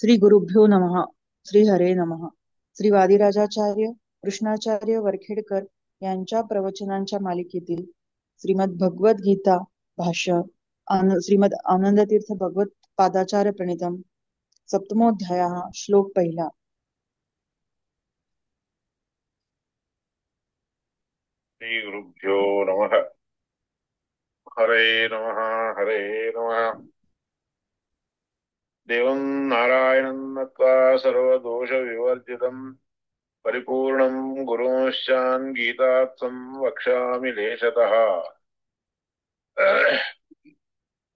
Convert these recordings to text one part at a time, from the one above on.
श्री गुरुभ्यो नमः. श्री हरे नमः. श्री वादिराजाचार्य कृष्णाचार्य वरखेडकर यांच्या प्रवचनांच्या मालिकेतील श्रीमद भगवद गीता भाष्य श्रीमद आनंदतीर्थ भगवत पादाचार्य प्रणीतम सप्तमोध्याय श्लोक पहिला. श्री गुरुभ्यो नमः. हरे नमः. हरे नमः. देवं नारायणं नत्वा सर्वदोषविवर्जितं परिपूर्णं गुरुंश्चान् गीतार्थं वक्ष्यामि लेशतः.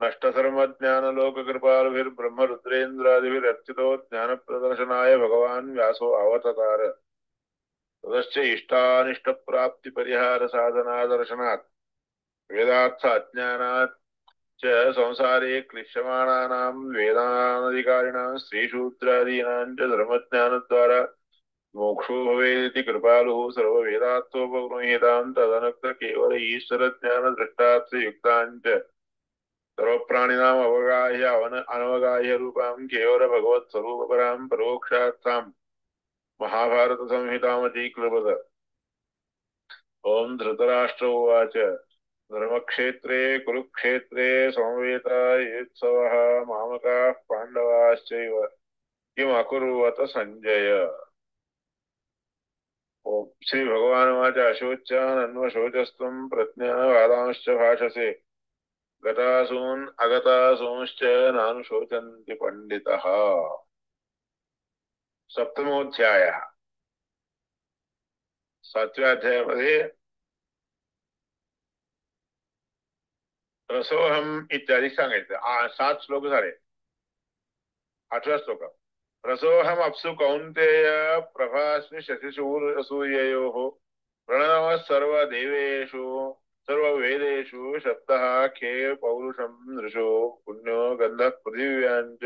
नष्टधर्मज्ञानलोककृपालुभिर्ब्रह्मरुद्रेन्द्रादिभिरर्चितो ज्ञानप्रदर्शनाय भगवान् व्यासो अवततार. ततश्च इष्टानिष्टप्राप्तिपरिहारसाधनादर्शनात् वेदार्थ अज्ञानात् च संसारे क्लिश्यमाणानां वेदानाधिकारिणां स्त्रीशूद्रादीनां च धर्मज्ञानद्वारा मोक्षो भवेदिति कृपालुः सर्ववेदार्थोपगृह्यतां तदनुक्त केवल ईश्वरज्ञानदृष्टार्थयुक्तां च सर्वप्राणिनाम् अवगाह्य अनवगाह्य रूपां केवल भगवत्स्वरूपपरां परोक्षार्थां महाभारतसंहितामतीकृपत. ओं धृतराष्ट्र उवाच धर्मक्षेत्रे कुरुक्षेत्रे समवेतायुत्सवः मामकाः पाण्डवाश्चैव किम् अकुर्वत संजय. ओम श्री भगवानुवाच अशोच्यानन्वशोचस्त्वं प्रज्ञावादांश्च भाषसे गतासून् अगतासूंश्च नानुशोचन्ति पंडितः. सप्तमोध्यायः. सातव्या अध्यायामध्ये रसोहम इत्यादी सांगायचं. 7 श्लोक झाले. 8व्या श्लोक रसोहम अप्सु कौन्तेय प्रभास्मि शशिशूरसूर्ययोः प्रणव सर्वदेवेषु सर्ववेदेषु शब्दः खे पौरुषं नृषो पुण्यो गन्धः पृथिव्याञ्च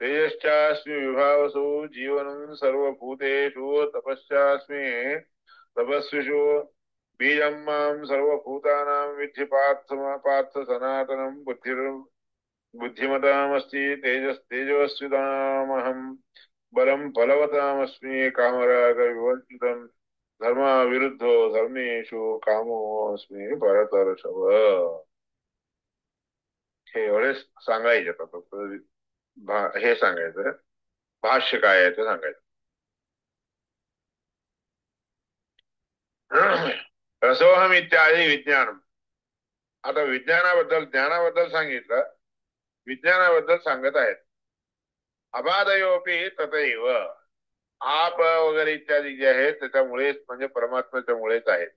तेजश्चास्मि विभावसु जीवनं सर्वभूतेषु तपश्चास्मि तपस्विषु बीजं मां सर्वभूतानां विद्धि पार्थ सनातनं बुद्धिमतामस्ति तेजस्तेजस्वितामहं बलं बलवतामस्मि कामराग विवर्जितं धर्माविरुद्धो धर्मेषु कामोऽस्मि भरतर्षभ. हे एवढे सांगायचे. हे सांगायचं. भाष्य काय आहे ते सांगायचं. रसोहम इत्यादी विज्ञान. आता विज्ञानाबद्दल ज्ञानाबद्दल सांगितलं, विज्ञानाबद्दल सांगत आहेत. अबाधयोपी तथैव. आप वगैरे इत्यादी जे आहेत त्याच्यामुळेच म्हणजे परमात्म्याच्या मुळेच आहेत.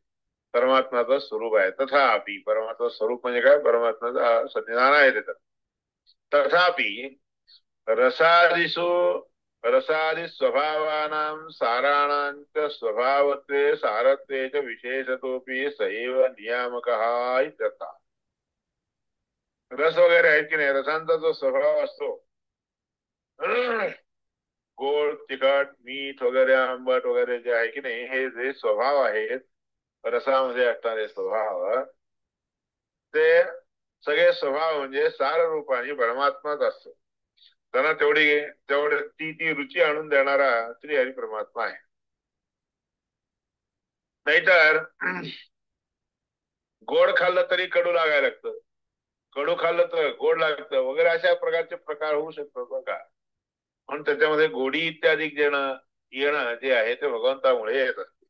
परमात्म्याचं स्वरूप आहे. तथापि परमात्मा स्वरूप म्हणजे काय? परमात्म्याचा सन्निधान आहे त्याच्यात. तथापि रसादिषु रसादि स्वभावानां साराणां स्वभावत्वे सारत्वे च विशेषतोपि सैव नियामकः इत्यर्थः. रस वगैरे आहेत की नाही, रसांचा जो स्वभाव असतो गोड तिखट मीठ वगैरे आंबट वगैरे जे आहे की नाही, हे जे स्वभाव आहेत रसामध्ये असणारे स्वभाव, ते सगळे स्वभाव म्हणजे सार रूपाने परमात्माच असतो. त्यांना तेवढे ती रुची आणून देणारा श्री हरी परमात्मा आहे. नाहीतर गोड खाल्लं तरी कडू लागायला लागतं, कडू खाल्लं तर गोड लागतं वगैरे अशा प्रकारचे प्रकार होऊ शकतात बघा. म्हणून त्याच्यामध्ये गोडी इत्यादी येणं जे आहे ते भगवंतामुळे येत असते.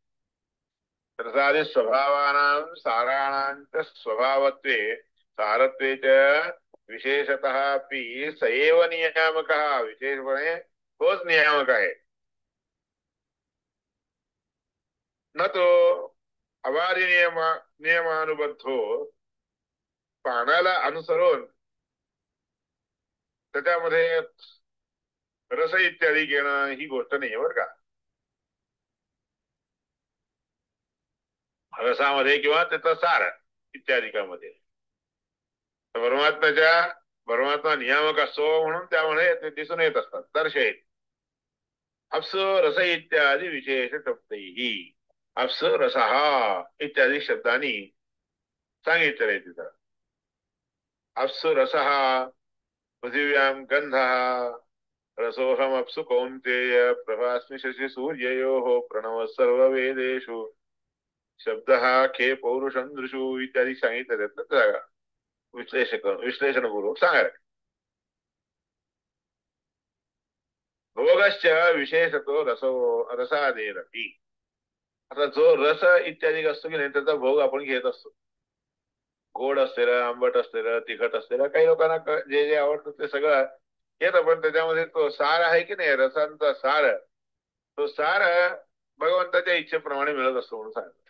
तर साधे स्वभावानां साराणांच स्वभावत्वे सारत्वे च विशेषतः अपि सैव नियामकः. विशेषपणे तोच नियामक आहे. न तो अबाधी नियमानुबद्धो. पाण्याला अनुसरून त्याच्यामध्ये रस इत्यादी घेणं ही गोष्ट नाही बरं का. रसामध्ये किंवा त्याचा सार इत्यादिकामध्ये परमात्मा नियामक असतो म्हणून त्यामुळे ते दिसून येत असतात, दर्शयत. अप्स रस इत्यादी विशेष शब्दैहि. अप्स रसहा इत्यादी शब्दांनी सांगितलंय तिथं. अप्सु रसः पृथिव्यां गंधः रसोहमप्सु कौन्तेय प्रभास्मि शशि सूर्ययोः प्रणव सर्व वेदेषु शब्दः खे पौरुषं दृशु इत्यादी सांगितले जागा विश्लेषणपूर्वक सांगायला. भोगश्च विशेषतो रसादेरपि. आता जो रस इत्यादी असतो की नाही त्याचा भोग आपण घेत असतो. गोड असलेलं, आंबट असलेलं, तिखट असलेलं, काही लोकांना जे जे आवडतं ते सगळं येतं, पण त्याच्यामध्ये तो सार आहे की नाही, रसांचा सार, तो सार भगवंताच्या इच्छेप्रमाणे मिळत असतो म्हणून सांगतो.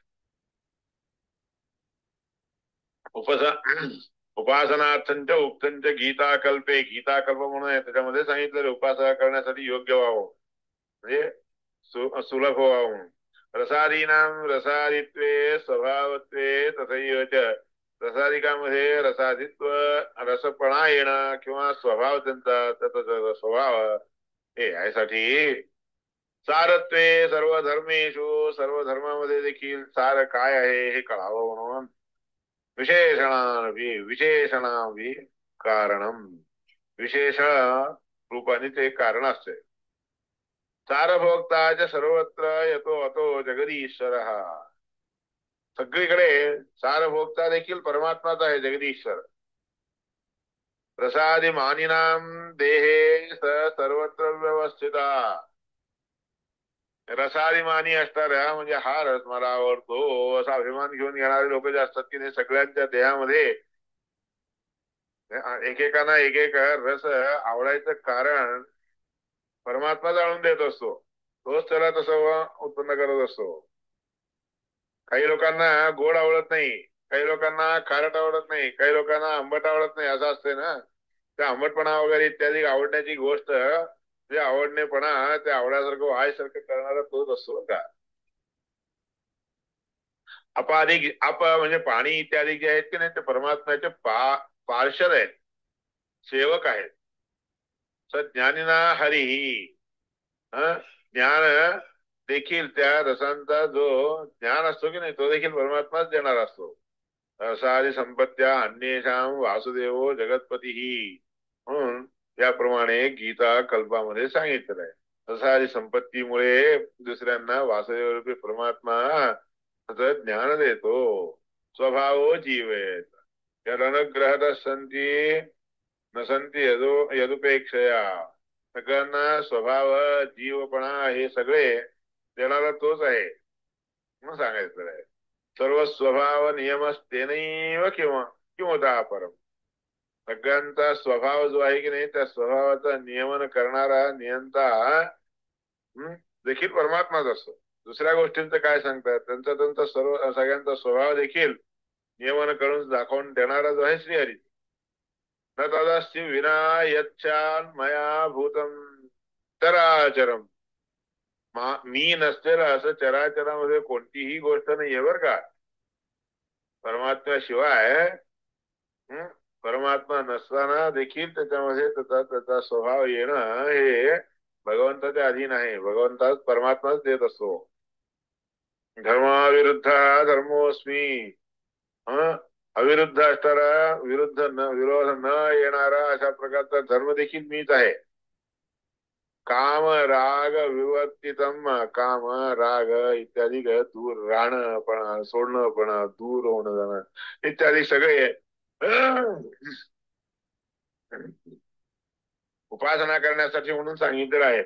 उपसा उपासनार्थंच उक्तंच गीताकल्पे. गीताकल्प म्हणून आहे, त्याच्यामध्ये सांगितलेलं उपासना करण्यासाठी योग्य व्हावं, म्हणजे सुलभ व्हावं म्हणून. रसादीनां रसादित्वे स्वभावत्वे तथैव च. रसादिकामध्ये रसादित्व, रसपणा येणं किंवा स्वभाव त्यांचा, त्याचा स्वभाव हे यासाठी सारत्वे सर्व धर्मेषु. सर्व धर्मामध्ये देखील सार काय आहे हे कळावं म्हणून विशेषणावी कारणम. विशेषण रूपाने ते कारण असते. सारभोक्ताच सर्वत्र येतो अतो जगदीश्वर. सगळीकडे सारभोक्ता देखील परमात्माच आहे, जगदीश्वर. प्रसादी मानिनाम देहे सर्वत्र व्यवस्थिता. रसादिमानी असणाऱ्या, म्हणजे हा रस मला आवडतो असा अभिमान घेऊन येणारे लोक जे असतात की नाही, सगळ्यांच्या देहामध्ये एकेकांना एक एक रस आवडायचं कारण परमात्मा जाणून देत असतो, तोच त्याला तसं उत्पन्न करत असतो. काही लोकांना गोड आवडत नाही, काही लोकांना खारट आवडत नाही, काही लोकांना आंबट आवडत नाही, असं असते ना. त्या आंबटपणा वगैरे इत्यादी आवडण्याची गोष्ट, जे आवडणेपणा ते आवड्यासारखं व्हायसारखं करणारा तोच असतो का. म्हणजे पाणी इत्यादी जे आहेत की नाही, ते परमात्म्याचे पार्षद आहेत, सेवक आहेत. ज्ञानीना हरिही. ज्ञान देखील, त्या रसांचा जो ज्ञान असतो की नाही, तो देखील परमात्माच देणार असतो. रसादी संपत्त्या अन्येषां वासुदेवो जगतपतीही म्हणून याप्रमाणे गीता कल्पामध्ये सांगितलेलं आहे. रसादी संपत्तीमुळे दुसऱ्यांना वासुदेव रूपी परमात्मा ज्ञान देतो. स्वभावो जीवेत यदनुग्रहतः संती न संती यदुपेक्षया. सगळ्यांना स्वभाव, जीवपणा हे सगळे देणारा तोच आहे म्हणून सांगायचं आहे. सर्व स्वभाव नियमस्तेनैव किंवा किंवा परम. सगळ्यांचा स्वभाव जो आहे की नाही, त्या स्वभावाचं नियमन करणारा नियंता देखील परमात्माच असतो. दुसऱ्या गोष्टींचं काय सांगतात, त्यांचा सर्व सगळ्यांचा स्वभाव देखील नियमन करून दाखवून देणारा जो आहे श्रीहरी. न तदस्ति विना यच्छान मया भूतम चराचरम. मी नसलेलं असं चराचरामध्ये कोणतीही गोष्ट नाहीये बर का. परमात्म्याशिवाय परमात्मा नसताना देखील त्याच्यामध्ये त्याचा स्वभाव येणं हे भगवंताच्या अधीन आहे. भगवंताच परमात्माच देत असतो. धर्माविरुद्ध धर्मोस्मी. अविरुद्ध असणारा, विरोध न येणारा अशा प्रकारचा धर्म देखील मीच आहे. काम राग विवर्तितम. काम राग इत्यादी दूर राहणं, पण सोडणं, पण दूर होणं जाणं इत्यादी सगळे उपासना करण्यासाठी म्हणून सांगितलेलं आहे.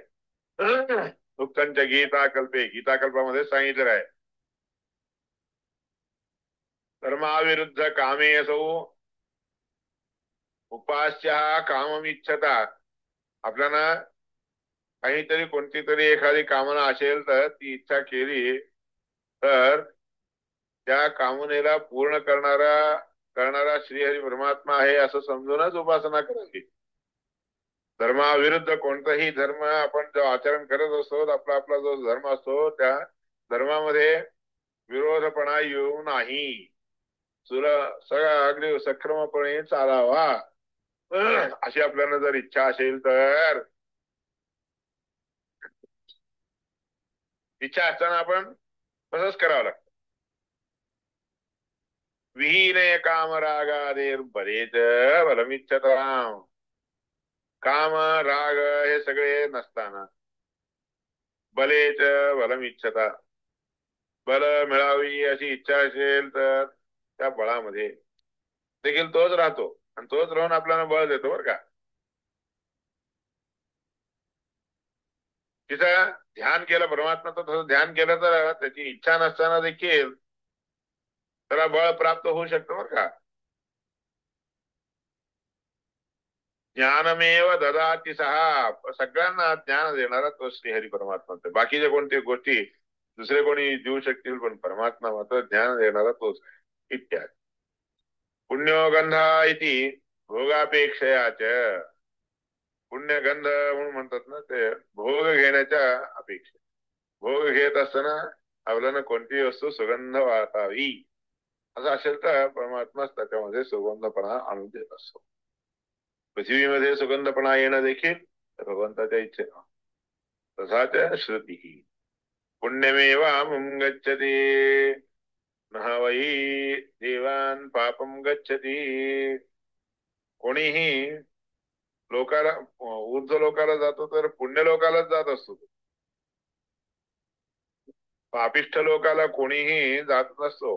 उक्तंच गीताकल्पे. गीताकल्पामध्ये सांगितलेलं आहे. धर्माविरुद्ध कामे असो. उपास्य काममिच्छता. आपल्याला काहीतरी कोणती तरी एखादी कामना असेल तर ती इच्छा केली तर त्या कामनेला पूर्ण करणारा श्रीहरी परमात्मा आहे असं समजूनच उपासना करावी. धर्माविरुद्ध कोणताही धर्म आपण जो आचरण करत असतो, आपला आपला जो धर्म असतो, त्या धर्मामध्ये विरोधपणा येऊ नाही. सगळा अगदी सक्रमपणे चालावा अशी आपल्याला जर इच्छा असेल तर, इच्छा असताना आपण तसंच करावं लागतं. विहीने कामरागादेर बरेच बलमिच्छताम. काम राग हे सगळे नसताना बलेच बलमिच्छता, बल मिळावी अशी इच्छा असेल तर त्या बळामध्ये देखील तोच राहतो आणि तोच राहून आपल्याला बळ देतो बरं का. तिथं ध्यान केलं परमात्माचं, तसं ध्यान केलं तर त्याची इच्छा नसताना देखील त्याला बळ प्राप्त होऊ शकतं बरं का. ज्ञानमेव ददाती सहा, सगळ्यांना ज्ञान देणारा तो श्रीहरी परमात्मा. बाकीच्या कोणत्या गोष्टी दुसरे कोणी देऊ शकतील पण परमात्मा मात्र ज्ञान देणारा तोच आहे. इत्यादी. पुण्योगंधा इति भोगापेक्षयाच, पुण्यगंध म्हणून म्हणतात ना ते भोग घेण्याच्या अपेक्षा. भोग घेत असताना आपल्याला कोणतीही वस्तू सुगंध वाटावी असं असेल तर परमात्माच त्याच्यामध्ये सुगंधपणा आणून देत असतो. पृथ्वीमध्ये सुगंधपणा येणं देखील भगवंताच्या इच्छेनं. तसाच श्रुती पुण्यमेवामुं गच्छति न वै देवान पापम गच्छति. कोणीही लोकाला ऊर्ध्व लोकाला जातो तर पुण्य लोकालाच जात असतो. पापिष्ठ लोकाला कोणीही जात नसतो.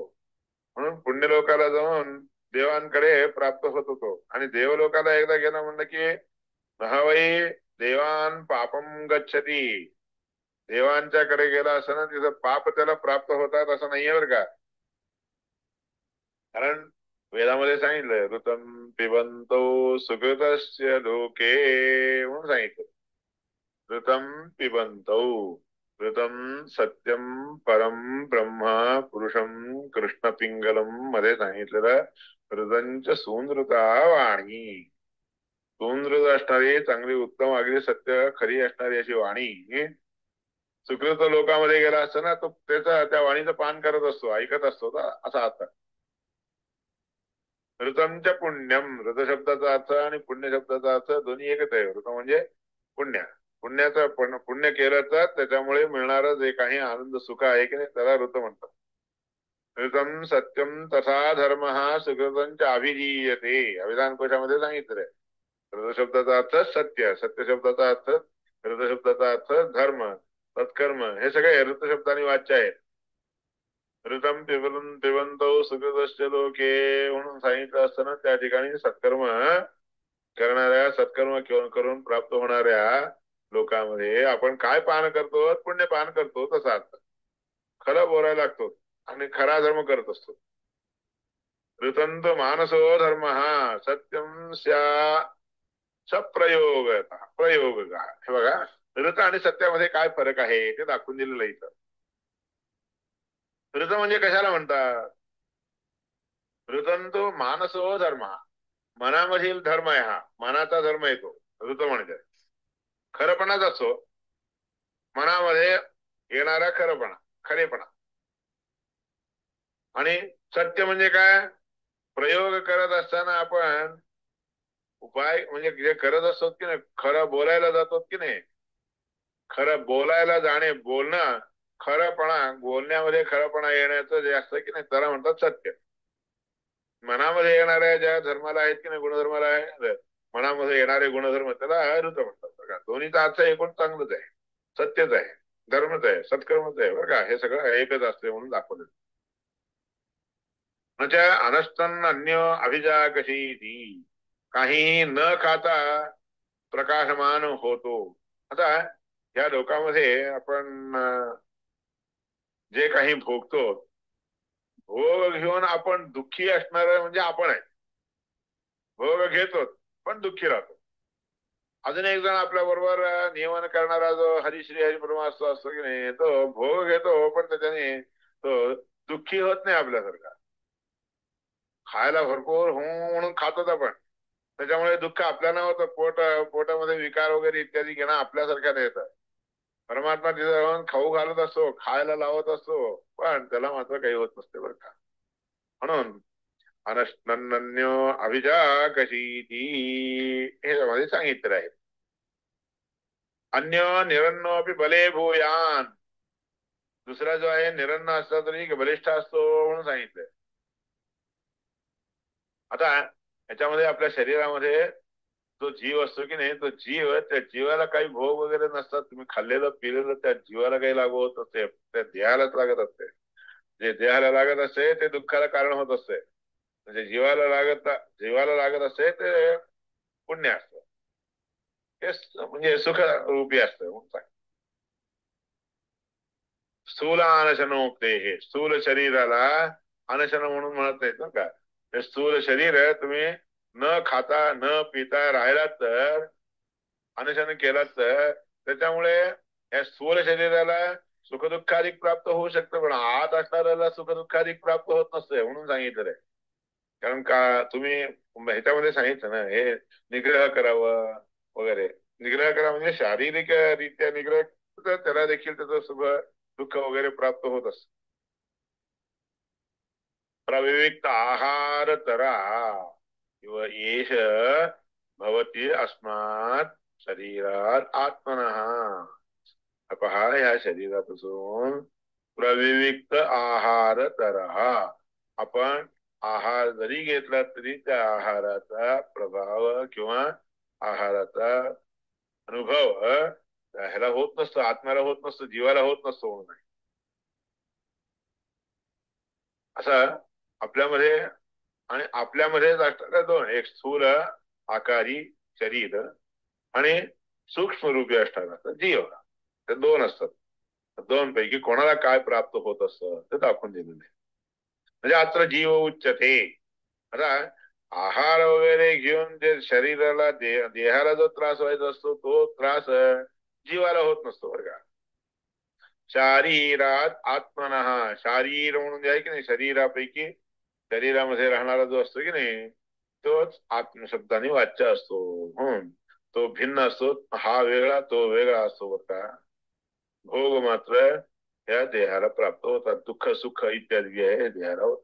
म्हणून पुण्य लोकाला जाऊन देवांकडे प्राप्त होत होतो. आणि देवलोकाला एकदा गेला म्हणलं की नहावई देवान पापम गच्छती, देवांच्याकडे गेला असं ना तिथं पाप त्याला प्राप्त होतात असं नाहीये बरं का. कारण वेदामध्ये सांगितलंय ऋतम पिबंतो सुकृतस्य लोके म्हणून सांगितलं. ऋतम पिबंतो, ऋतम सत्यम परम ब्रह्म पुरुषम कृष्ण पिंगलम मध्ये सांगितलेलं ऋतंच सुनृता वाणी. सुनृत असणारी चांगली उत्तम अगदी सत्य खरी असणारी अशी वाणी सुकृत लोकांमध्ये गेला असतो ना तो त्याचा त्या वाणीचं पान करत असतो, ऐकत असतो असा अर्थ. ऋतंच पुण्यम, ऋत शब्दाचा अर्थ आणि पुण्य शब्दाचा अर्थ दोन्ही एकच आहे. ऋत म्हणजे पुण्य, पुण्याचं पुण्य केलं तर त्याच्यामुळे मिळणारं जे काही आनंद सुख आहे की नाही त्याला ऋत म्हणतात. ऋतम सत्यम तथा धर्म हा सुकृतंच अभिधीयते, अभिधान कोशामध्ये सांगितलंय. ऋत शब्दाचा अर्थ सत्य, सत्य शब्दाचा अर्थ, ऋत शब्दाचा अर्थ धर्म, सत्कर्म, हे सगळे ऋत शब्दाने वाच्य आहेत. ऋतम पिबंतो सुकृतस्य लोके म्हणून सांगितलं असताना त्या ठिकाणी सत्कर्म करणाऱ्या, सत्कर्म करून प्राप्त होणाऱ्या लोकांमध्ये आपण काय पान करतो, पुण्य पान करतो तसा अर्थ. खरं बोलायला लागतो आणि खरा धर्म करत असतो. ऋतंत मानसो धर्म हा सत्यम सप्रयोग प्रयोग. हे बघा ऋत आणि सत्यामध्ये काय फरक आहे ते दाखवून दिलेलं इथं. ऋत म्हणजे कशाला म्हणतात, ऋतंतो मानसो धर्म, मनामधील धर्म आहे हा, मनाचा धर्म येतो ऋत म्हणजे. खरपणाच असतो मनामध्ये येणारा खरपणा, खरेपणा. आणि सत्य म्हणजे काय, प्रयोग करत असताना आपण उपाय म्हणजे जे करत असतो की नाही, खरं बोलायला जातो की नाही, खरं बोलायला जाणे, बोलणं, खरपणा, बोलण्यामध्ये खरपणा येण्याचं जे असतं की नाही त्याला म्हणतात सत्य. मनामध्ये येणाऱ्या ज्या धर्माला आहेत की नाही, गुणधर्माला आहे, मनामध्ये येणारे गुणधर्म त्याला ऋत म्हणतात बरं का. दोन्हीचा अर्थ एकूण चांगलंच आहे, सत्यच आहे, धर्मच आहे, सत्कर्मच आहे बरं का. हे सगळं एकच असते म्हणून दाखवलं. म्हणजे अनस्तन अन्य अभिजा कशी ती, काहीही न खाता प्रकाशमान होतो. आता या लोकांमध्ये आपण जे काही भोगतो, भोग घेऊन आपण दुःखी असणार म्हणजे आपण आहे. भोग घेतो पण दुःखी राहतो. अजून एक जण आपल्या बरोबर नियमन करणारा जो हरिश्री हरिपरमात्मा असतो की नाही, तो भोग घेतो पण त्याच्याने तो दुःखी होत नाही आपल्यासारखा. खायला भरपूर हो म्हणून खातोच आपण, त्याच्यामुळे दुःख आपल्याला होतं. पोटामध्ये विकार वगैरे इत्यादी घेणं आपल्यासारख्या नाही येतं. परमात्मा तिथे राहून खाऊ घालत असतो, खायला लावत असतो, पण त्याला मात्र काही होत नसते बरं का. म्हणून अनन्यो अभिजा कशी ती हे त्यामध्ये सांगितलं आहे. अन्य निरन्नोपी बले भूयान, दुसरा जो आहे निरन्न असला तरी बलिष्ठ असतो म्हणून सांगितलंय. आता याच्यामध्ये आपल्या शरीरामध्ये तो जीव असतो की नाही, तो जीव, त्या जीवाला काही भोग वगैरे नसतात. तुम्ही खाल्लेलं पिलेलं त्या जीवाला काही लागू होत असते, त्या देहालाच लागत असते. जे देहाला लागत असते ते दुःखाला कारण होत असते. म्हणजे जीवाला लागत असते ते पुण्य असतं, ते म्हणजे सुख रूपी असतं. स्थूल अनशनोक्ते, हे स्थूल शरीराला अनशन म्हणून म्हणत नाहीत ना का. हे स्थूल शरीर तुम्ही न खाता न पिता राहिलात तर, अनशन केलात तर, त्याच्यामुळे या स्थूल शरीराला सुखदुःखाधिक प्राप्त होऊ शकतं, पण आत असणाऱ्याला सुखदुःखाधिक प्राप्त होत नसतंय म्हणून सांगितलंय. कारण का तुम्ही ह्याच्यामध्ये सांगितलं ना, हे निग्रह करावं वगैरे. निग्रह करा म्हणजे शारीरिक रित्या निग्रह, तर त्याला देखील त्याचं सुख दुःख वगैरे प्राप्त होत असत. प्रविविक्त आहार तरा किंवा येश भवती अस्मात् शरीरात आत्मनः. पहा, ह्या शरीरापासून प्रविविक्त आहार तरा, आपण आहार जरी घेतला तरी त्या आहाराचा प्रभाव किंवा आहाराचा अनुभव ह्याला होत नसतो, आत्म्याला होत नसतो, जीवाला होत नसतो म्हणून. असं आपल्यामध्ये आणि आपल्यामध्येच असतात दोन, एक स्थूल आकारी शरीर आणि सूक्ष्म रूपी असतात जीव. ते दोन असतात. दोन पैकी कोणाला काय प्राप्त होत असतं ते दाखवून दिलेलं आहे. म्हणजे अत्र जीव उच्चते. आता आहार वगैरे घेऊन जे शरीराला देहाला जो त्रास व्हायचा असतो तो त्रास जीवाला होत नसतो बरं का. शारीरात आत्मनः, शारीर म्हणून जे आहे की नाही, शरीरापैकी शरीरामध्ये राहणारा जो असतो की नाही, तोच आत्मशब्दाने वाच्य असतो. तो भिन्न असतो, हा वेगळा तो वेगळा असतो बरं का. भोग मात्र या देहाला प्राप्त होतात, दुःख सुख इत्यादी आहे देहाला होत.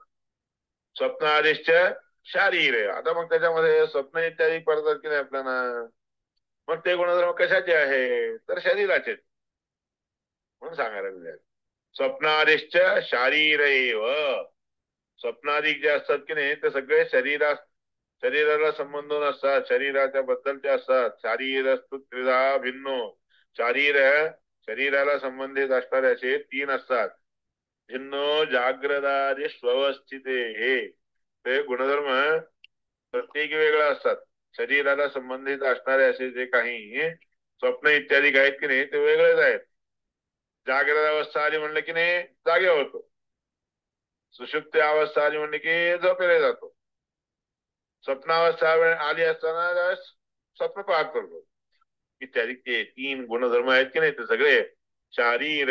स्वप्न आदिश्च शारीर आहे. आता मग त्याच्यामध्ये स्वप्न इत्यादी पडतात की नाही आपल्याला, मग ते गुणधर्म कशाचे आहे तर शरीराचे म्हणून सांगायला मिळेल. स्वप्नादिश्च शारीर एव, स्वप्नाधिक जे असतात की नाही ते सगळे शरीराला संबंधून असतात, शरीराच्या बद्दलचे असतात. शारीरस्तु त्रिधा भिन्नो, शारीर शरीराला संबंधित असणारे असे तीन असतात. भिन्नो जाग्रदारी स्वस्थिते, हे ते गुणधर्म प्रत्येकी वेगळा असतात. शरीराला संबंधित असणारे असे जे काही स्वप्न इत्यादी आहेत की नाही ते वेगळेच आहेत. जागृत अवस्था आली म्हणलं की नाही जागे होतो, सुषुप्त अवस्था आली म्हणले की झोपेला जातो, स्वप्नावस्था आली असताना स्वप्न पाहत करतो इत्यादी. ते तीन गुणधर्म आहेत की नाही ते सगळे शारीर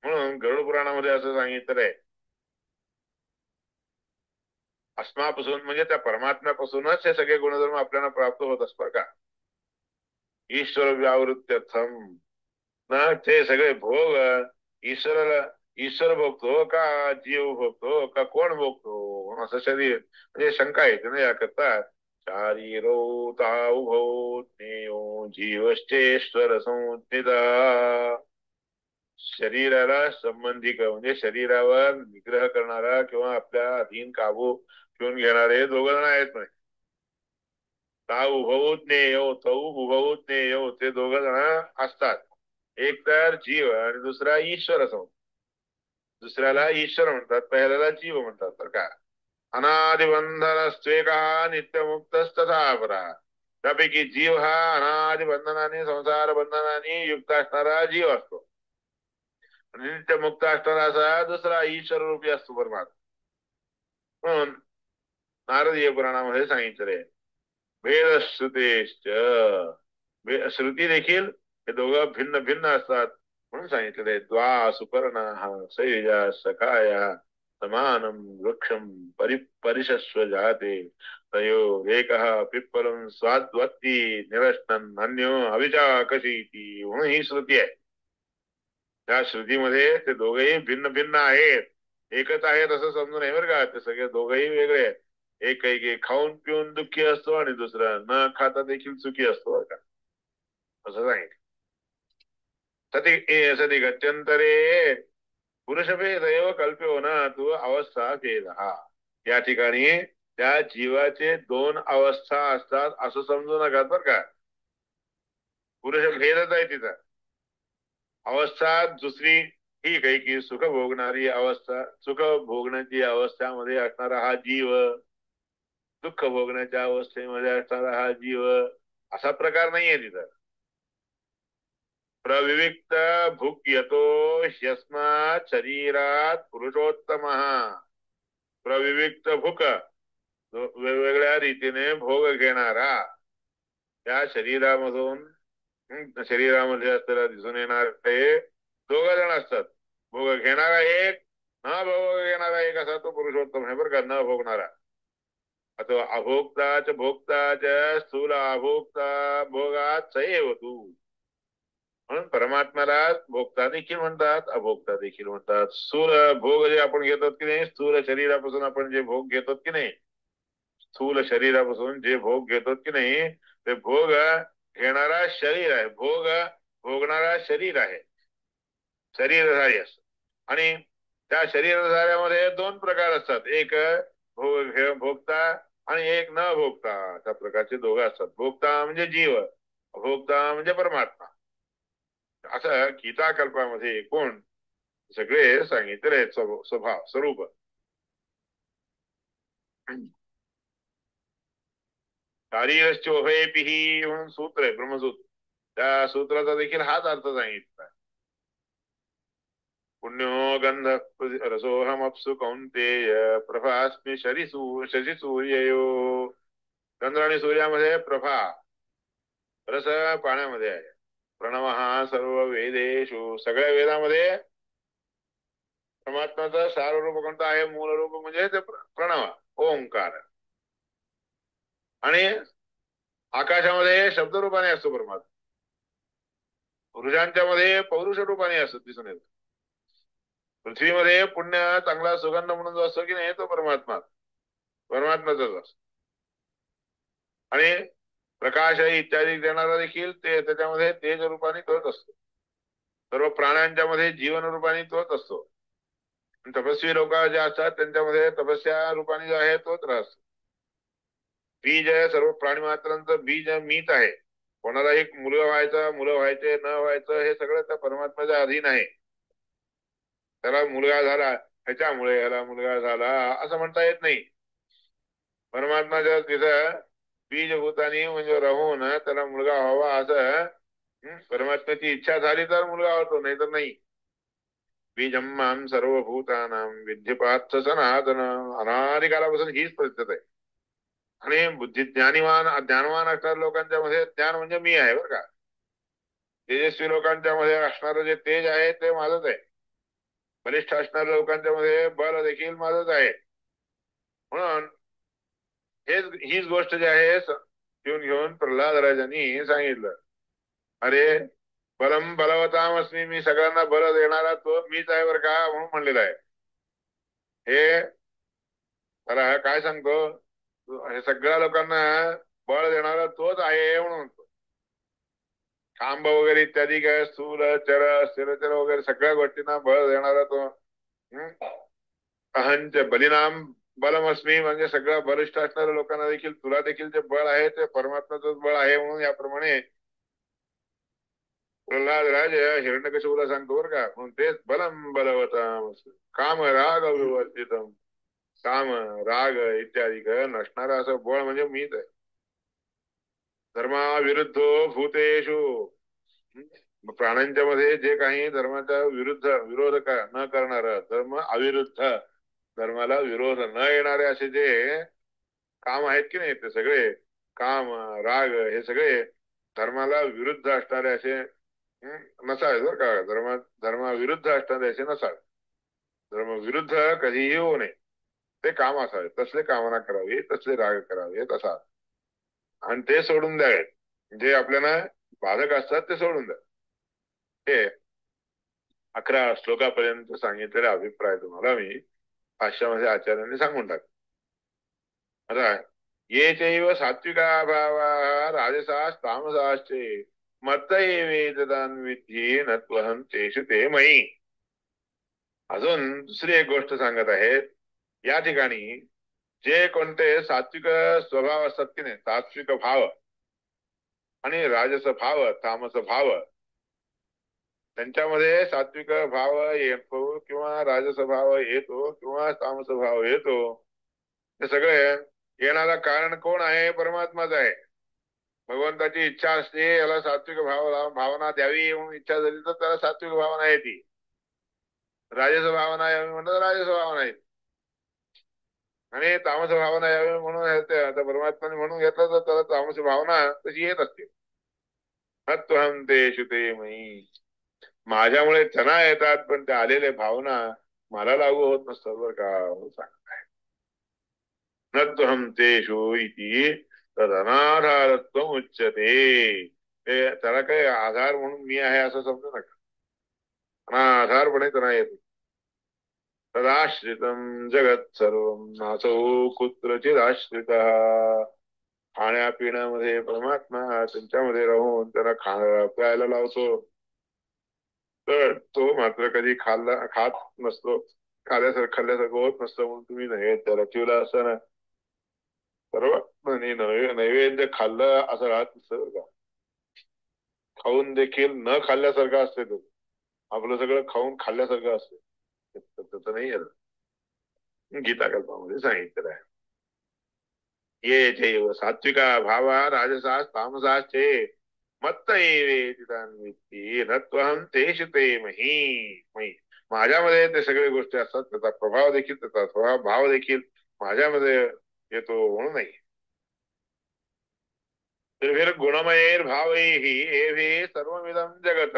म्हणून गरुड पुराणामध्ये असं सांगितलंय. अस्मापासून म्हणजे त्या परमात्म्यापासूनच हे सगळे गुणधर्म आपल्याला प्राप्त होत असतात का. ईश्वर व्यावृत्त्यर्थम ना, ते सगळे भोग ईश्वराला, ईश्वर भोगतो का जीव भोगतो का कोण भोगतो असं शरीर म्हणजे शंका येते ना याकरता. शारीरो ताउभौ ज्ञेयो जीवश्चेश्वर संज्ञिता, शरीराला संबंधी म्हणजे शरीरावर निग्रह करणारा किंवा आपल्या अधीन काबू ठेवून घेणारे दोघ जण आहेत म्हणे. ताउभौ ज्ञेयो, तौ उभौ ज्ञेयो, ते दोघ जण असतात. एक तर जीव आणि दुसरा ईश्वर असं म्हणतात. दुसऱ्याला ईश्वर म्हणतात, पहिल्याला जीव म्हणतात तर का. अनादिबंधनस्त्वेका नित्यमुक्तस्तथा परा, त्यापैकी जीव हा अनादि बंधनाने संसार बंधनाने युक्त असणारा जीव असतो, नित्यमुक्त असणारा असा दुसरा ईश्वर रूपी असतो परमात्मा. म्हणून नारदीय पुराणामध्ये सांगितले भेदश्रुतेश्च, श्रुती देखील हे दोघं भिन्न भिन्न असतात म्हणून सांगितलेले. द्वा सुपर्णा सैजा सखाया समानम वृक्षम परिशस्व जाते, तयो एकः पिप्पलम स्वाद्वत्ती निरश्नन अन्यो अविचाकशीती, म्हणून ही श्रुती आहे. त्या श्रुतीमध्ये ते दोघेही भिन्न भिन्न आहेत, एकच आहेत असं समजून नाही बरं का. ते सगळे दोघेही वेगळे आहेत. एक काही खाऊन पिऊन दुःखी असतो आणि दुसरा न खाता देखील सुखी असतो बरं का, असं सांगितलं. सती सती गत्यंतरे पुरुषभेदैव कल्प्यो न तू अवस्था भेद, हा या ठिकाणी त्या जीवाचे दोन अवस्था असतात असं समजू नका बर का. पुरुष भेदच आहे तिथं. अवस्था दुसरी ठीक आहे की सुख भोगणारी अवस्था, सुख भोगण्याची अवस्थामध्ये असणारा हा जीव, दुःख भोगण्याच्या अवस्थेमध्ये असणारा हा जीव, असा प्रकार नाहीये तिथं. प्रविविक्त भूक येतो यस्मात शरीरात पुरुषोत्तम. प्रविविक्त भूक, वेगवेगळ्या रीतीने भोग घेणारा, त्या शरीरामधून शरीरामध्ये असलेला दिसून येणार ते दोघ जण असतात. भोग घेणारा एक, न भोग घेणारा एक, असा तो पुरुषोत्तम आहे बरं का. न भोगणारा अथवा अभोक्ताच भोक्ताच स्थूल अभोक्ता भोगात सैव तू. म्हणून परमात्म्याला भोक्ता देखील म्हणतात, अभोक्ता देखील म्हणतात. स्थूल भोग जे आपण घेतो की नाही, स्थूल शरीरापासून आपण जे भोग घेतो की नाही, स्थूल शरीरापासून जे भोग घेतो की नाही, ते भोग घेणारा शरीर आहे, भोग भोगणारा शरीर आहे, शरीरधारी असत. आणि त्या शरीरधाऱ्यामध्ये दोन प्रकार असतात, एक भोगता आणि एक न भोगता, अशा प्रकारचे दोघं असतात. भोगता म्हणजे जीव, अभोक्ता म्हणजे परमात्मा. असं गीताकल्पामध्ये एकूण सगळे सांगितले स्वभाव स्वरूप. शारीरश्चोभयेपिही म्हणून सूत्र आहे, ब्रह्मसूत्र. त्या सूत्राचा देखील हाच अर्थ सांगितला. पुण्यो गंध रसोहमप्सु कौंतेय प्रभास्मि शशी सूर्ययो. चंद्र आणि सूर्यामध्ये प्रभा, रस पाण्यामध्ये आहे. प्रणव हा सर्व वेदेशु, सगळ्या वेदामध्ये परमात्म्याचं सार रूप कोणतं आहे, मूल रूप म्हणजे ते प्रणव, ओंकार. आणि आकाशामध्ये शब्दरूपाने असतो परमात्मा, पुरुषांच्या मध्ये पौरुष रूपाने असतो, दिसून येतो. पृथ्वीमध्ये पुण्य चांगला सुगंध म्हणून जो असतो की नाही, तो परमात्मा, परमात्म्याचाच असतो. आणि प्रकाश इत्यादी देणारा देखील ते त्याच्यामध्ये तेज रूपाने तोच असतो. सर्व प्राण्यांच्या मध्ये जीवन रूपाने तोच असतो. तपस्वी लोक जे असतात त्यांच्यामध्ये तपस्या रूपाने जो आहे तोच असतो. बीज आहे, सर्व प्राणी मात्रांचं बीज मीच आहे. कोणालाही मुलं व्हायचं, मुलं व्हायचे, न व्हायचं, हे सगळं त्या परमात्म्याच्या अधीन आहे. त्याला मुलगा झाला ह्याच्यामुळे याला मुलगा झाला असं म्हणता येत नाही. परमात्माच्या तिथं बीजभूतानी म्हणजे राहून त्याला मुलगा व्हावा असं परमात्म्याची इच्छा झाली तर मुलगा होतो, नाही तर नाही. बीजम माम सर्वभूतानां विद्ये पार्थ सनातन, अनादिकालापासून हीच पद्धत आहे. आणि बुद्धी ज्ञानवान असणाऱ्या लोकांच्या मध्ये ज्ञान म्हणजे मी आहे बरं का. तेजस्वी लोकांच्या मध्ये असणारं जे तेज आहे ते माझंच आहे. बलिष्ठ असणाऱ्या लोकांच्या मध्ये बल देखील माझंच आहे. म्हणून हीच गोष्ट जी आहे घेऊन प्रल्हाद राजांनी सांगितलं, अरे बलम बलवतामस्मी, मी सगळ्यांना बल देणारा तो मीच आहे बरं का, म्हणून म्हणलेलं आहे. हे त्याला काय सांगतो, हे सगळ्या लोकांना बळ देणारा तोच आहे म्हणून म्हणतो. खांब वगैरे इत्यादी काय स्थूल चर स्थिरचर वगैरे सगळ्या गोष्टींना बळ देणारा तो. अहंच बलिनाम बलमस्मी, म्हणजे सगळं बलिष्ठ असणाऱ्या लोकांना देखील तुला देखील जे बळ आहे ते परमात्म्याचंच बळ आहे. म्हणून याप्रमाणे प्रल्हाद राज हिरण्यकशिपूला सांगतो बरं का. म्हणून तेच बलम बलवताम काम राग विवर्जितम, काम राग इत्यादी नसणारा असं बळ म्हणजे मीच आहे. धर्माविरुद्धो भूतेषु, प्राण्यांच्या मध्ये जे काही धर्माच्या विरुद्ध विरोध न करणार, धर्म अविरुद्ध, धर्माला विरोध न येणारे असे जे काम आहेत की नाही, ते सगळे काम राग हे सगळे धर्माला विरुद्ध असणारे असे नसावे बरं का. धर्माविरुद्ध असणारे असे नसावे. धर्म विरुद्ध कधीही होऊ नये ते काम असावे. तसले कामना करावी, तसले राग करावेत असा. आणि ते सोडून द्यावे, जे आपल्याला बाधक असतात ते सोडून द्या. हे 11 श्लोकापर्यंत सांगितलेले अभिप्राय तुम्हाला मी भाष्यामध्ये आचार्यांनी सांगून टाक. आता ये चैव सात्विका भावा राजसास तामसाश्चे मत्तैवेतदान विधी नत्वहं तेषु ते मयी. अजून दुसरी एक गोष्ट सांगत आहेत या ठिकाणी. जे कोणते सात्विक स्वभाव असतात की नाही, सात्विक भाव आणि राजस भाव, तामस भाव, त्यांच्यामध्ये सात्विक भाव येतो किंवा राजस भाव येतो किंवा तामस भाव येतो, हे सगळे येण्याला कारण कोण आहे? परमात्माच आहे. भगवंताची इच्छा असते याला सात्विक भावना द्यावी म्हणून इच्छा झाली तर त्याला सात्विक भावना येते, राजस भावना यावी म्हणतात राजस भावना येते, आणि तामस भावना यावी म्हणून आता परमात्माने म्हणून घेतलं तर त्याला तामस भावना तशी येत असते. तत्वहं तेषु ते मयी, माझ्यामुळे त्यांना येतात पण ते आलेले भावना मला लागू होत नसतात बरं का, सांगत आहे. नत्वहं तेषु इति तदनाधारत्व उच्यते, ते त्याला काही आधार म्हणून मी आहे असं समजू नका, अनाधारपणे त्यांना येतो. तदाश्रितम जगत सर्व नासो कुत्रचिदाश्रित, खाण्यापिण्यामध्ये परमात्मा त्यांच्यामध्ये राहून त्यांना प्यायला लावतो, तर तो मात्र कधी खात नसतो, खाल्ल्यासारखं होत नसतं म्हणून तुम्ही नाही त्याला ठेवलं असं ना, बरोबर. नैवेद्य खाल्लं असं राहत नसतं का, खाऊन देखील न खाल्ल्यासारखं असते तो, आपलं सगळं खाऊन खाल्ल्यासारखं असते, तसं नाही आहे. गीता कल्पामध्ये सांगितलेलं आहे. ये चैव सात्विका भावा राजसास तामसाश्चे मत्त एवेति नत्वहं तेषु ते मही मही, माझ्यामध्ये ते सगळे गोष्टी असतात, त्याचा प्रभाव देखील, त्याचा स्वभाव भाव देखील माझ्यामध्ये येतो म्हणून नाही. फिर गुणमयेर भावैहि एवे सर्वमिदं जगत,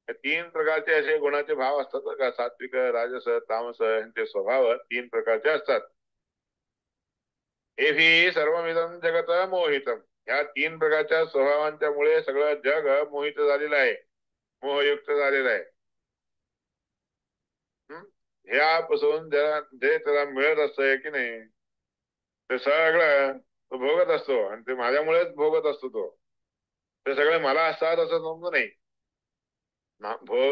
तीन प्रकारचे असे गुणाचे भाव असतात का, सात्विक राजस तामस यांचे स्वभाव तीन प्रकारचे असतात. एव्ही सर्वमिदं जगत मोहितम, या तीन प्रकारच्या स्वभावांच्या मुळे सगळं जग मोहित झालेलं आहे, मोहयुक्त झालेलं आहे. ह्यापासून जे त्याला मिळत असतंय की नाही ते सगळं तो भोगत असतो, आणि ते माझ्यामुळेच भोगत असतो, तो ते सगळे मला असतात असं समजू नाही.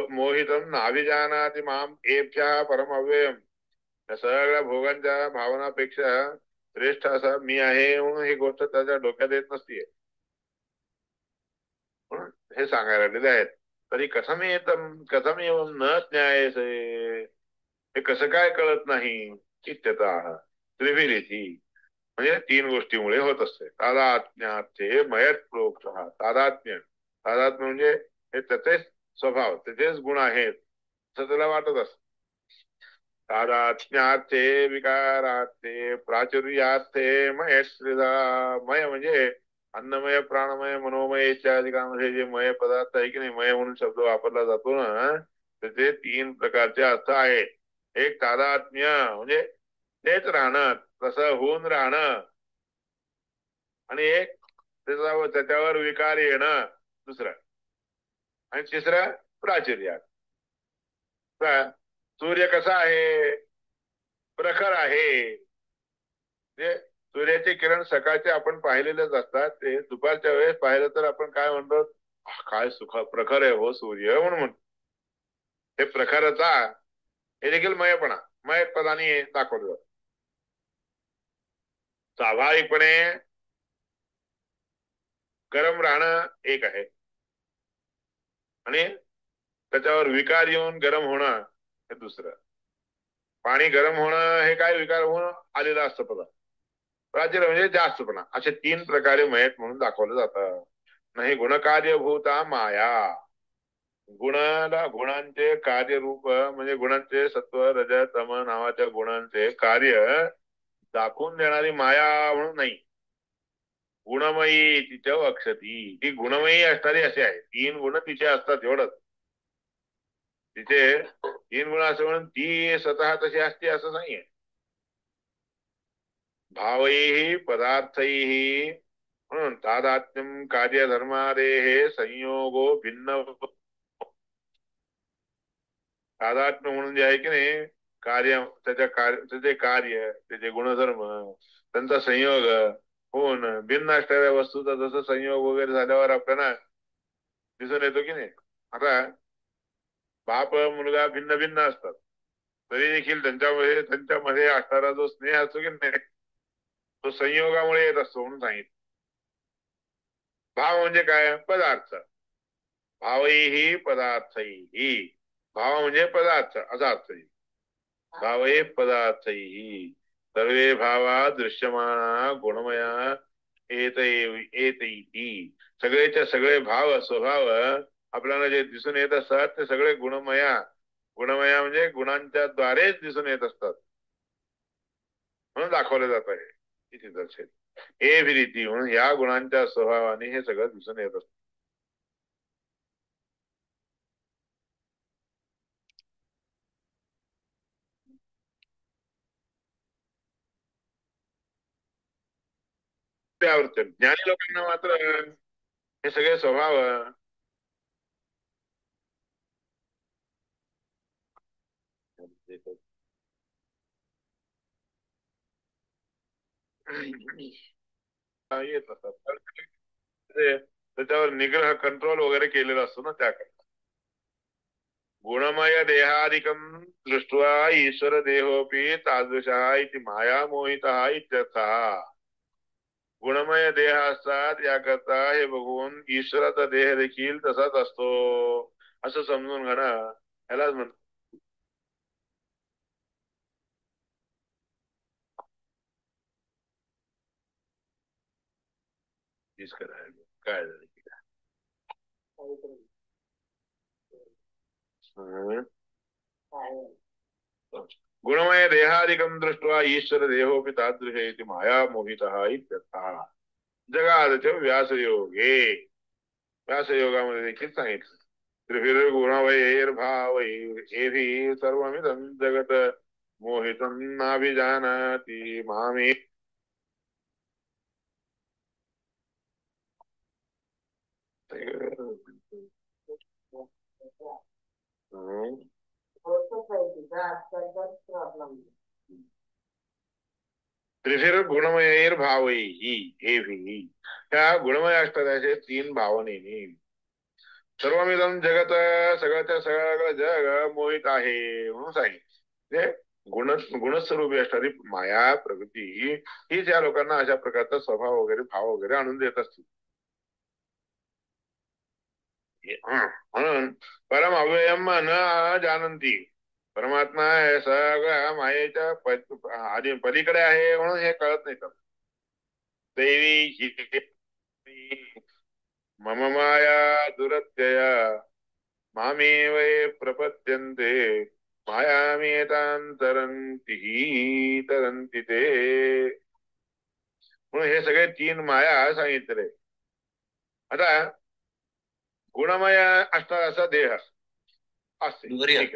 मोहितम नाभिजानाति माम एभ्यः परम अव्ययम, या सगळ्या भोगांच्या भावनापेक्षा श्रेष्ठ असा मी आहे म्हणून ही गोष्ट त्याच्या डोक्यात येत नसतीये, म्हणून हे सांगायला लागलेले आहेत. तरी कथम येतम कथम एवं न ज्ञायसे, हे कसं काय कळत नाही, इत्यतः त्रिभिरीती, म्हणजे तीन गोष्टीमुळे होत असते. तादात्म्याचे मयत प्रोक्त, तादात्म्य, तादात्म्य म्हणजे हे त्याचेच स्वभाव, त्याचेच गुण आहेत असं त्याला वाटत असत. तादात्म्यार्थे विकारार्थे प्राचुर्यार्थे मयश्रिधा, मय म्हणजे अन्नमय प्राणमय मनोमय इत्यादिकांमध्ये जे मय पदार्थ आहे की नाही, मय म्हणून शब्द वापरला जातो ना, त्याचे तीन प्रकारचे अर्थ आहेत. एक तादात्म्य म्हणजे तेच राहणं, तसं होऊन राहणं, आणि एक त्याच्यावर विकार येणं दुसरं, आणि तिसरं प्राचुर्य. सूर्य कसा आहे? प्रखर आहे, म्हणजे सूर्याचे किरण सकाळचे आपण पाहिलेलेच असतात, ते दुपारच्या वेळेस पाहिलं तर आपण काय म्हणतो, काय सुख प्रखर आहे हो सूर्य म्हणून. हे प्रखरता हे देखील मयपणा, मयपदाने दाखवलं जात. स्वाभाविकपणे गरम राहणं एक आहे, आणि त्याच्यावर विकार येऊन गरम होणं हे दुसरं. पाणी गरम होणं हे काय विकार होऊन आलेलं असतं पदार्थ, प्राचीन म्हणजे जास्तपणा, असे तीन प्रकारे मयत म्हणून दाखवलं जातं. नाही गुणकार्यभूता माया, गुणांचे कार्यरूप म्हणजे गुणांचे सत्व रज तम नावाच्या गुणांचे कार्य दाखवून देणारी माया म्हणून नाही. गुणमयी तिच्या अक्षती, ती गुणमयी असणारी असे आहे, तीन गुण तिचे असतात एवढंच. तिचे तीन गुण असं म्हणून ती स्वतः तशी असते असं नाहीये. भावैहि पदार्थैहि म्हणून तादात्म्यम कार्यधर्मादेहे संयोगो भिन्न, तादात्म्य म्हणून जे आहे की नाही कार्य, त्याचे कार्य त्याचे गुणधर्म त्यांचा संयोग होऊन भिन्न असणाऱ्या वस्तूचा जसं संयोग वगैरे झाल्यावर आपल्याला दिसून येतो की नाही. आता बाप मुलगा भिन्न भिन्न असतात, तरी देखील त्यांच्यामध्ये असणारा जो स्नेह असतो की नाही, तो संयोगामुळे येत असतो म्हणून सांगितलं. भाव म्हणजे काय? पदार्थ. भावही पदार्थही. भाव म्हणजे पदार्थ असा अर्थ आहे. भावे पदार्थही सर्वे भावा दृश्यमाना गुणमया एतैती. सगळेच्या सगळे भाव स्वभाव आपल्याला जे दिसून येत असतात ते सगळे गुणमया म्हणजे गुणांच्या द्वारेच दिसून येत असतात म्हणून दाखवले जात आहे इथे दर्शेल. हे रीती म्हणून या गुणांच्या स्वभावाने हे सगळं दिसून येत असत. त्यावरती ज्ञानी लोकांना मात्र हे सगळे स्वभाव येत असतात. त्याच्यावर निग्रह कंट्रोल वगैरे केलेला असतो ना त्याकरता. गुणमय देहादिकं दृष्ट्वा ईश्वर देहोपी तादृशः इति माया मोहितः इत्यर्थः. गुणमय देह असतात याकरता हे बघून ईश्वराचा देह देखील तसाच असतो असं समजून घेणं ह्यालाच म्हणतात. काय झालं गुणमय देहादिकं दृष्ट्वा ईश्वर देहोपि तादृश इति माया मोहितः इत्यर्थः. जगादच व्यासयोगे. व्यासयोगामध्ये देखील सांगितलं. त्रिभिर्गुणवैर्भावैर् सर्वमिदं जगत मोहितं नाभिजानाति मामे. त्रिभिर गुणमयैर्भावैहि हेभिः. त्या गुणमय असणाऱ्या तीन भावनेने सर्वमिदं जगत सगळ्याच्या सगळं जग मोहित आहे म्हणून सांगितले. गुणस्वरूपी असणारी माया प्रकृती हीच या लोकांना अशा प्रकारचा स्वभाव वगैरे भाव वगैरे आणून देत असते. म्हणून परम अव्ययम न जानंती. परमात्मा सगळ्या मायेच्या आधी पलीकडे आहे म्हणून हे कळत नाही. दैवी मम माया दुरत्यया मामेव प्रपद्यन्ते मायामेतांतरंती तरंती ते. म्हणून हे सगळे तीन माया सांगितले. आता गुणमय असणार असा देह असते. ठीक आहे.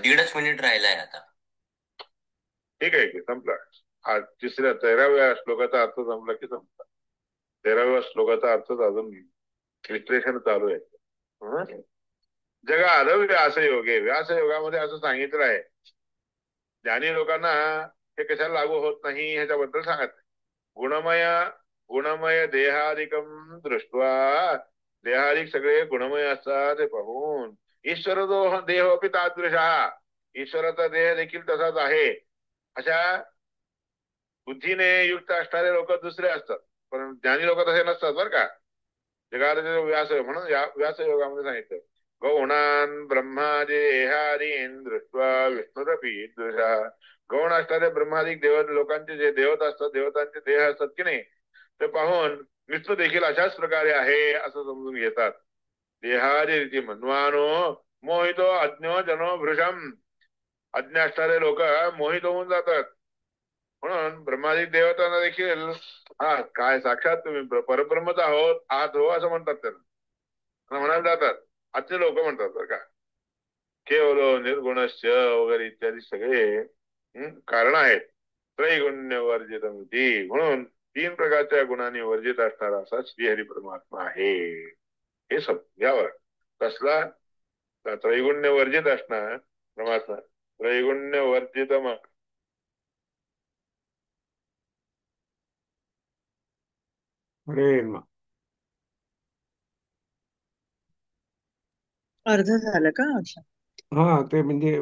1.5 मिनिट राहिलाय आता. ठीक आहे की संपला. आज 13व्या श्लोकाचा अर्थ संपला की संपला. 13व्या श्लोकाचा अर्थच अजून विश्लेषण चालू आहे. जगाद व्यासयोगे. व्यासयोगामध्ये असं सांगितलं आहे. ज्ञानी लोकांना हे कशाला लागू होत नाही ह्याच्याबद्दल सांगत. गुणमय देहादिकम दृष्ट्वा. देहादिक सगळे गुणमय असतात हे पाहून ईश्वर देहोपी तादृशः. ईश्वराचा देह देखील तसाच आहे अशा बुद्धीने युक्त असणारे लोक दुसरे असतात. पण ज्ञानी लोक तसे नसतात बरं का. जगाचे व्यास म्हणून या व्यासयोगामध्ये सांगितलं. गौणान ब्रह्मादेहादीन दृष्ट्वा विष्णुरपी दृशा. गौण असणारे ब्रह्मादिक लोकांचे जे देवता असतात, देवतांचे देह असतात की नाही, ते पाहून विष्णू देखील अशाच प्रकारे आहे असं समजून घेतात. देहादी मन्वानो मोहितो अज्ञो जनो भृशम. अज्ञ असणारे लोक मोहित होऊन जातात. म्हणून ब्रह्मादिक देवतांना देखील काय साक्षात तुम्ही परब्रह्मच आहात हो असं म्हणतात. त्यांना म्हणायला जातात. आजचे लोक म्हणतात बरं का. केवल निर्गुणश्च वगैरे इत्यादी सगळे कारण आहेत. त्रैगुण्य वर्जित म्हणून 3 प्रकारच्या गुणांनी वर्जित असणारा असा श्रीहरी परमात्मा आहे. हे समजावर कसला त्रैगुण्य वर्जित असणार परमात्मा. त्रैगुण्य वर्जित अर्ध झालं का? हा ते म्हणजे